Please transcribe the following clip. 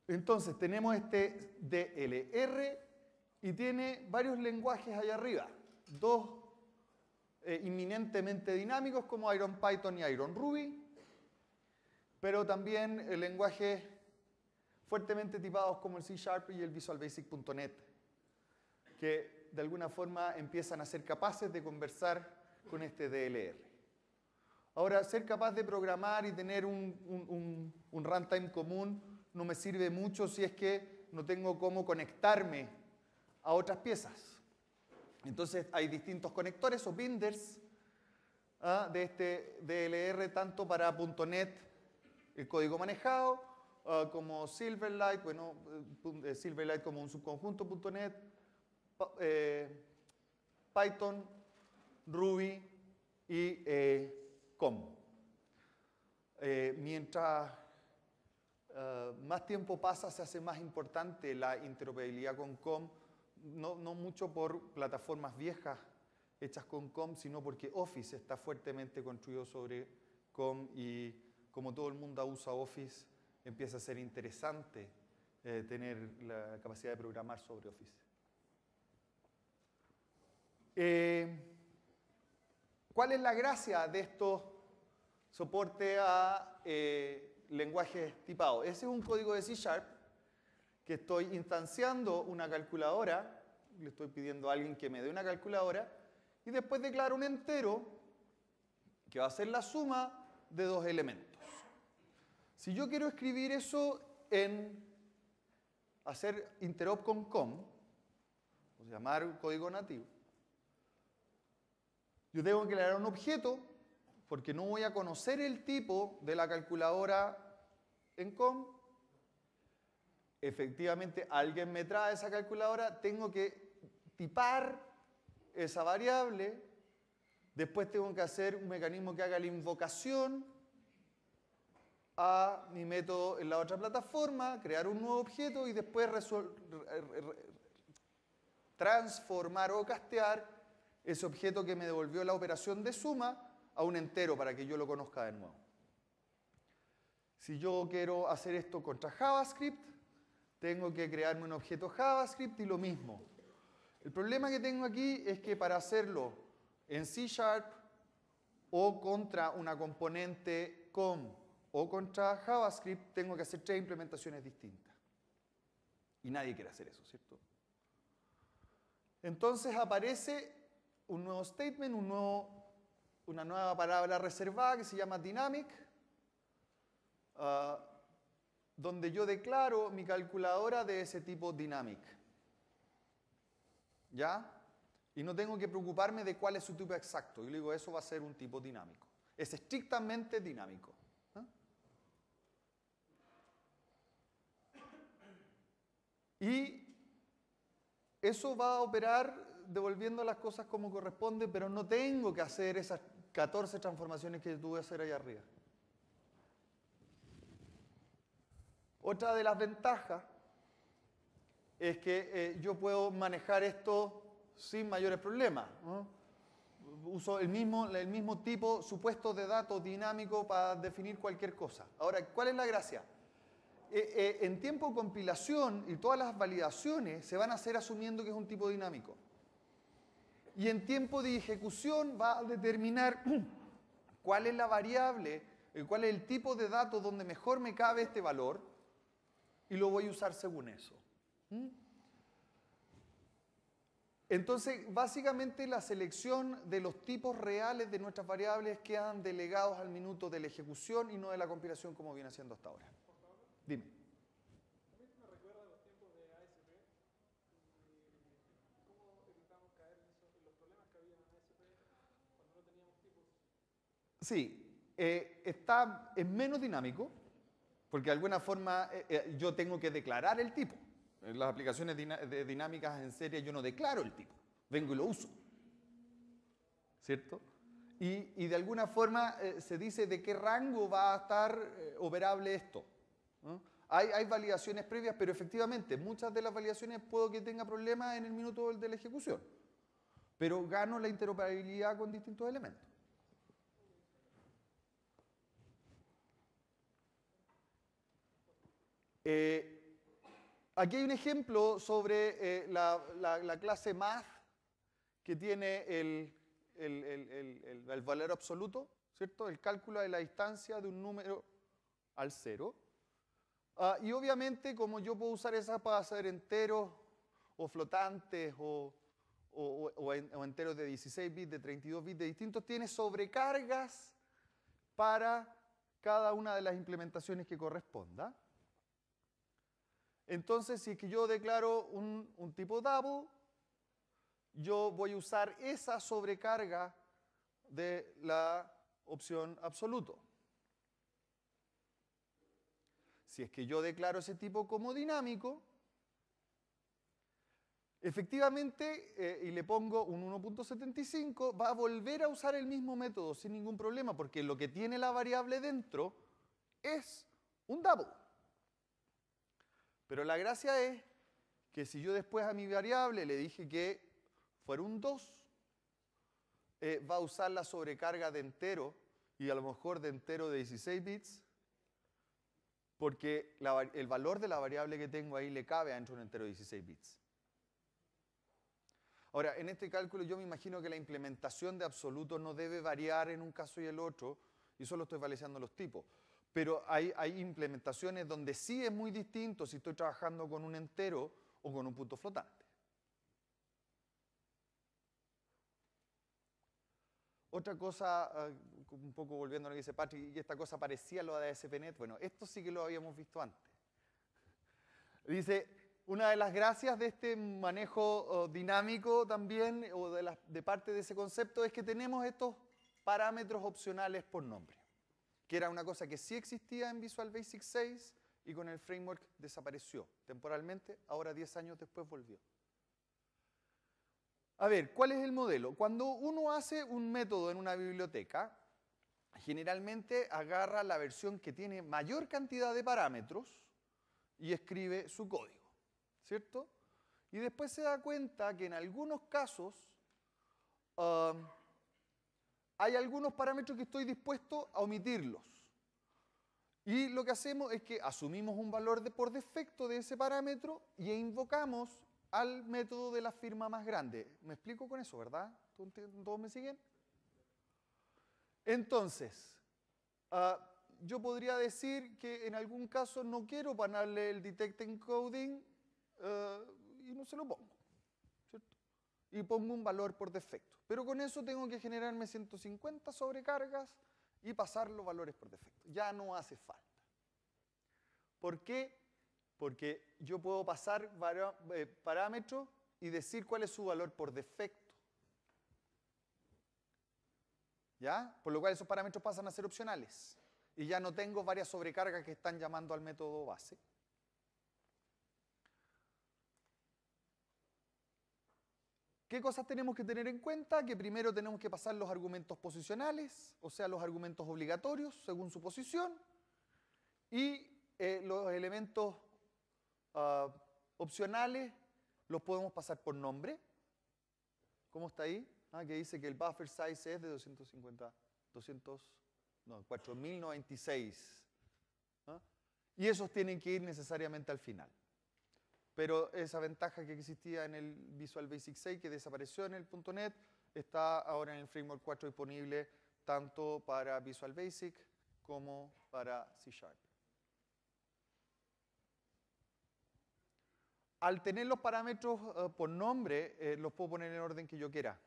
Entonces tenemos este DLR y tiene varios lenguajes allá arriba. Dos inminentemente dinámicos como IronPython y IronRuby, pero también lenguajes fuertemente tipados como el C# y el VisualBasic.net, que de alguna forma empiezan a ser capaces de conversar con este DLR. Ahora, ser capaz de programar y tener un runtime común no me sirve mucho si es que no tengo cómo conectarme a otras piezas. Entonces hay distintos conectores o binders de este DLR, tanto para .NET, el código manejado, como Silverlight, bueno, Silverlight como un subconjunto .NET, Python, Ruby y COM. Mientras más tiempo pasa, se hace más importante la interoperabilidad con COM, no mucho por plataformas viejas hechas con COM, sino porque Office está fuertemente construido sobre COM y como todo el mundo usa Office, empieza a ser interesante tener la capacidad de programar sobre Office. ¿Cuál es la gracia de estos soporte a lenguajes tipados? Ese es un código de C# que estoy instanciando una calculadora, le estoy pidiendo a alguien que me dé una calculadora, y después declaro un entero que va a ser la suma de dos elementos. Si yo quiero escribir eso en hacer interop con COM, o llamar un código nativo, yo tengo que crear un objeto, porque no voy a conocer el tipo de la calculadora en COM. Efectivamente, alguien me trae esa calculadora, tengo que tipar esa variable, después tengo que hacer un mecanismo que haga la invocación a mi método en la otra plataforma, crear un nuevo objeto y después transformar o castear ese objeto que me devolvió la operación de suma a un entero para que yo lo conozca de nuevo. Si yo quiero hacer esto contra JavaScript, tengo que crearme un objeto JavaScript y lo mismo. El problema que tengo aquí es que para hacerlo en C# o contra una componente COM o contra JavaScript, tengo que hacer 3 implementaciones distintas. Y nadie quiere hacer eso, ¿cierto? Entonces aparece un nuevo statement, una nueva palabra reservada que se llama dynamic, donde yo declaro mi calculadora de ese tipo dynamic. ¿Ya? Y no tengo que preocuparme de cuál es su tipo exacto. Yo le digo, eso va a ser un tipo dinámico. Es estrictamente dinámico. Y eso va a operar devolviendo las cosas como corresponde, pero no tengo que hacer esas 14 transformaciones que tuve que hacer allá arriba. Otra de las ventajas es que yo puedo manejar esto sin mayores problemas, ¿no? Uso el mismo tipo supuesto de datos dinámico para definir cualquier cosa. Ahora, ¿cuál es la gracia? En tiempo de compilación y todas las validaciones se van a hacer asumiendo que es un tipo dinámico. Y en tiempo de ejecución va a determinar cuál es la variable, cuál es el tipo de datos donde mejor me cabe este valor y lo voy a usar según eso. Entonces, básicamente la selección de los tipos reales de nuestras variables quedan delegados al minuto de la ejecución y no de la compilación como viene haciendo hasta ahora. Dime. También me recuerda los tiempos de ASP y cómo evitamos caer en los problemas que había en ASP cuando no teníamos tipos. Sí, es menos dinámico porque de alguna forma yo tengo que declarar el tipo. En las aplicaciones dinámicas en serie yo no declaro el tipo, vengo y lo uso. ¿Cierto? Y de alguna forma se dice de qué rango va a estar operable esto, ¿no? Hay validaciones previas, pero efectivamente muchas de las validaciones puedo que tenga problemas en el minuto de la ejecución. Pero gano la interoperabilidad con distintos elementos. Aquí hay un ejemplo sobre la clase math que tiene el valor absoluto, ¿cierto? El cálculo de la distancia de un número al cero. Y obviamente, como yo puedo usar esa para hacer enteros o flotantes o enteros de 16 bits, de 32 bits, de distintos, tiene sobrecargas para cada una de las implementaciones que corresponda. Entonces, si es que yo declaro un tipo double, yo voy a usar esa sobrecarga de la opción absoluto. Si es que yo declaro ese tipo como dinámico, efectivamente, y le pongo un 1.75, va a volver a usar el mismo método sin ningún problema, porque lo que tiene la variable dentro es un double. Pero la gracia es que si yo después a mi variable le dije que fuera un 2, va a usar la sobrecarga de entero, y a lo mejor de entero de 16 bits, porque el valor de la variable que tengo ahí le cabe dentro de un entero de 16 bits. Ahora, en este cálculo yo me imagino que la implementación de absoluto no debe variar en un caso y el otro, y solo estoy validando los tipos. Pero hay implementaciones donde sí es muy distinto si estoy trabajando con un entero o con un punto flotante. Otra cosa, un poco volviendo a lo que dice Patrick, y esta cosa parecía lo de ASP.NET, bueno, esto sí que lo habíamos visto antes. Dice, una de las gracias de este manejo dinámico también, o de parte de ese concepto, es que tenemos estos parámetros opcionales por nombre, que era una cosa que sí existía en Visual Basic 6 y con el framework desapareció temporalmente, ahora 10 años después volvió. A ver, ¿cuál es el modelo? Cuando uno hace un método en una biblioteca, generalmente agarra la versión que tiene mayor cantidad de parámetros y escribe su código, ¿cierto? Y después se da cuenta que en algunos casos hay algunos parámetros que estoy dispuesto a omitirlos. Y lo que hacemos es que asumimos un valor por defecto de ese parámetro y invocamos al método de la firma más grande. ¿Me explico con eso, verdad? ¿Todos me siguen? Entonces, yo podría decir que en algún caso no quiero ponerle el detect encoding y no se lo pongo, ¿cierto? Y pongo un valor por defecto. Pero con eso tengo que generarme 150 sobrecargas y pasar los valores por defecto. Ya no hace falta. ¿Por qué? Porque yo puedo pasar parámetros y decir cuál es su valor por defecto. ¿Ya? Por lo cual esos parámetros pasan a ser opcionales. Y ya no tengo varias sobrecargas que están llamando al método base. ¿Qué cosas tenemos que tener en cuenta? Que primero tenemos que pasar los argumentos posicionales, o sea, los argumentos obligatorios según su posición, y los elementos opcionales los podemos pasar por nombre. ¿Cómo está ahí? Que dice que el buffer size es de 4096. Y esos tienen que ir necesariamente al final. Pero esa ventaja que existía en el Visual Basic 6, que desapareció en el .NET, está ahora en el Framework 4 disponible tanto para Visual Basic como para C#. Al tener los parámetros por nombre, los puedo poner en el orden que yo quiera.